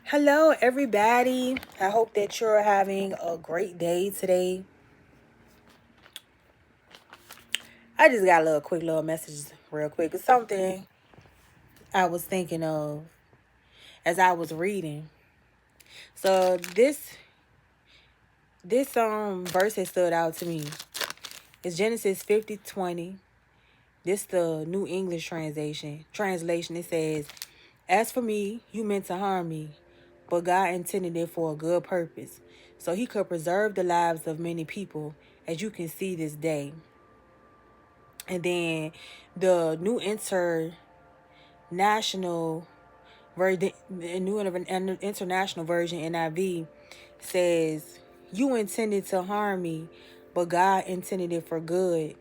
Hello, everybody. I hope that you're having a great day today. I just got a quick little message, real quick. It's something I was thinking of as I was reading. So this verse that stood out to me. It's Genesis 50:20. This the New English translation. It says, "As for me, you meant to harm me, but God intended it for a good purpose, so He could preserve the lives of many people, as you can see this day." And then the international version, international version (NIV) says, "You intended to harm me, but God intended it for good,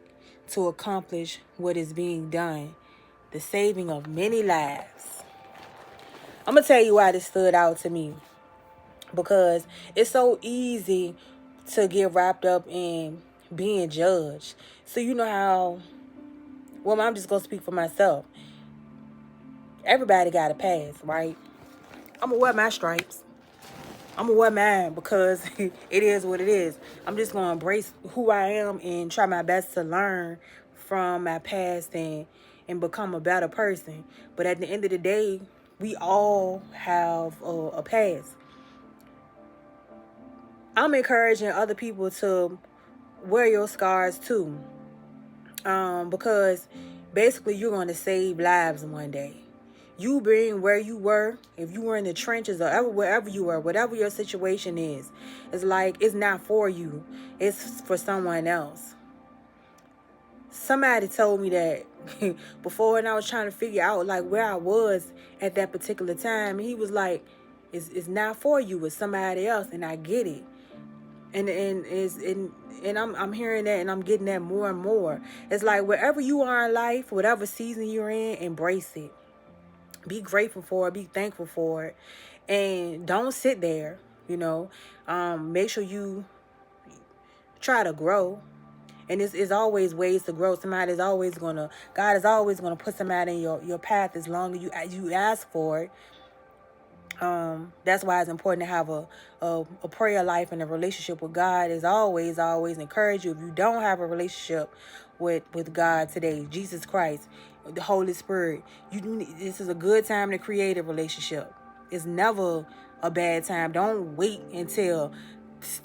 to accomplish what is being done, the saving of many lives." I'm gonna tell you why this stood out to me, because it's so easy to get wrapped up in being judged. So you know how, well, I'm just gonna speak for myself. Everybody got a pass, right? I'm gonna wear my stripes. I'm gonna wear mine because it is what it is. I'm just gonna embrace who I am and try my best to learn from my past and become a better person. But at the end of the day, we all have a past. I'm encouraging other people to wear your scars too, because basically you're going to save lives one day. You being where you were, if you were in the trenches or wherever you were, whatever your situation is, it's like it's not for you, it's for someone else. Somebody told me that before, and I was trying to figure out like where I was at that particular time. And he was like, it's not for you, it's somebody else. And I get it. And I'm hearing that, and I'm getting that more and more. It's like wherever you are in life, whatever season you're in, embrace it. Be grateful for it, be thankful for it, and don't sit there. Make sure you try to grow. And it's always ways to grow. God is always gonna put somebody in your path as long as you ask for it. That's why it's important to have a prayer life and a relationship with God. Is always encourage you. If you don't have a relationship with God today, Jesus Christ, the Holy Spirit, this is a good time to create a relationship. It's never a bad time. Don't wait until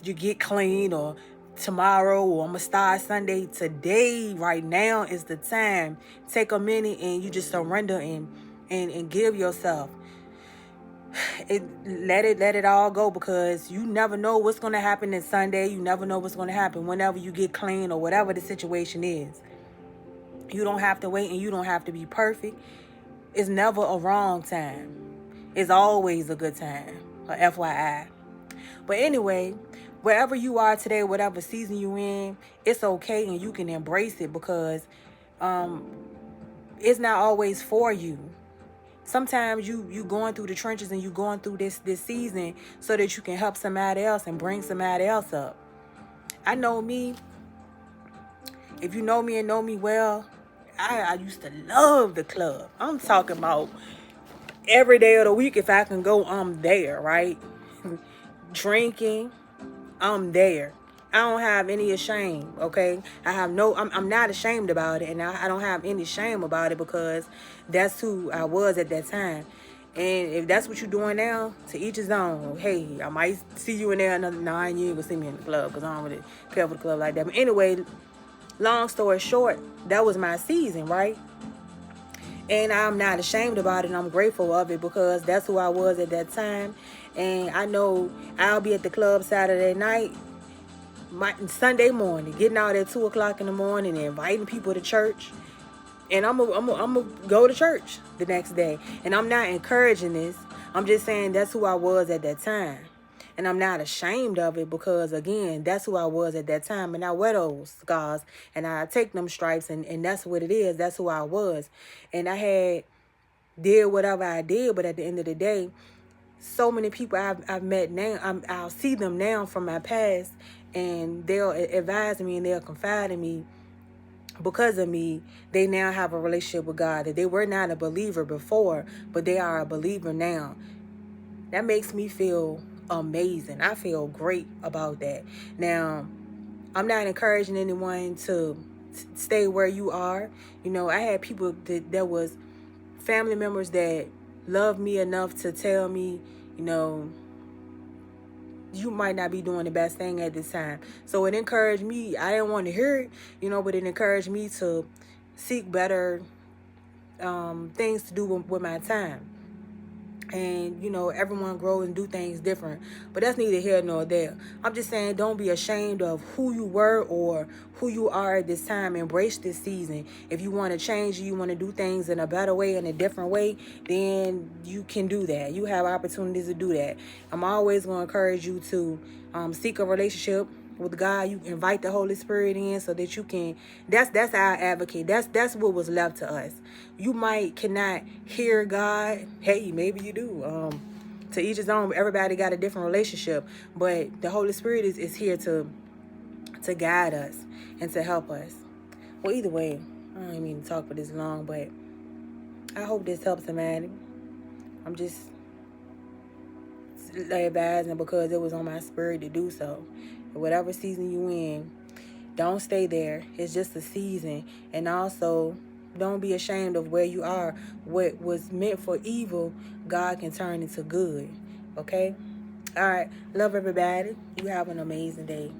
you get clean or tomorrow, or I'm gonna start Sunday. Today, right now is the time. Take a minute and you just surrender and give yourself. Let it all go, because you never know what's going to happen this Sunday. You never know what's going to happen whenever you get clean or whatever the situation is. You don't have to wait, and you don't have to be perfect. It's never a wrong time. It's always a good time, a FYI. But anyway, wherever you are today, whatever season you're in, it's okay, and you can embrace it, because it's not always for you. Sometimes you going through the trenches, and you going through this season so that you can help somebody else and bring somebody else up. I know me. If you know me and know me well, I used to love the club. I'm talking about every day of the week. If I can go, I'm there, right? Drinking, I'm there. I don't have any shame, okay? I'm not ashamed about it, and I don't have any shame about it, because that's who I was at that time. And if that's what you're doing now, to each his own. Hey, I might see you in there another 9 years. You ain't gonna see me in the club, because I don't really care for the club like that. But anyway, long story short, that was my season, right? And I'm not ashamed about it, and I'm grateful of it, because that's who I was at that time. And I know I'll be at the club Saturday night, Sunday morning, getting out at 2 o'clock in the morning, and inviting people to church. And I'm gonna go to church the next day. And I'm not encouraging this. I'm just saying that's who I was at that time. And I'm not ashamed of it, because, again, that's who I was at that time. And I wear those scars, and I take them stripes, and that's what it is. That's who I was. And I did whatever I did, but at the end of the day, so many people I've met now, I'll see them now from my past, and they'll advise me and they'll confide in me. Because of me, they now have a relationship with God. That they were not a believer before, but they are a believer now. That makes me feel amazing. I feel great about that. Now, I'm not encouraging anyone to stay where you are. You know, I had people that was family members that loved me enough to tell me, you know, you might not be doing the best thing at this time. So it encouraged me. I didn't want to hear it, you know, but it encouraged me to seek better things to do with my time. And, you know, everyone grows and do things different. But that's neither here nor there. I'm just saying, don't be ashamed of who you were or who you are at this time. Embrace this season. If you want to change, you want to do things in a better way, in a different way, then you can do that. You have opportunities to do that. I'm always going to encourage you to seek a relationship with God. You invite the Holy Spirit in so that you can, that's our advocate. That's what was left to us. You cannot hear God. Hey, maybe you do. To each his own. Everybody got a different relationship, but the Holy Spirit is here to guide us and to help us. Well, either way, I don't even mean to talk for this long, but I hope this helps somebody. I'm just advising because it was on my spirit to do so. Whatever season you in, don't stay there. It's just a season. And also, don't be ashamed of where you are. What was meant for evil, God can turn into good. Okay? All right. Love everybody. You have an amazing day.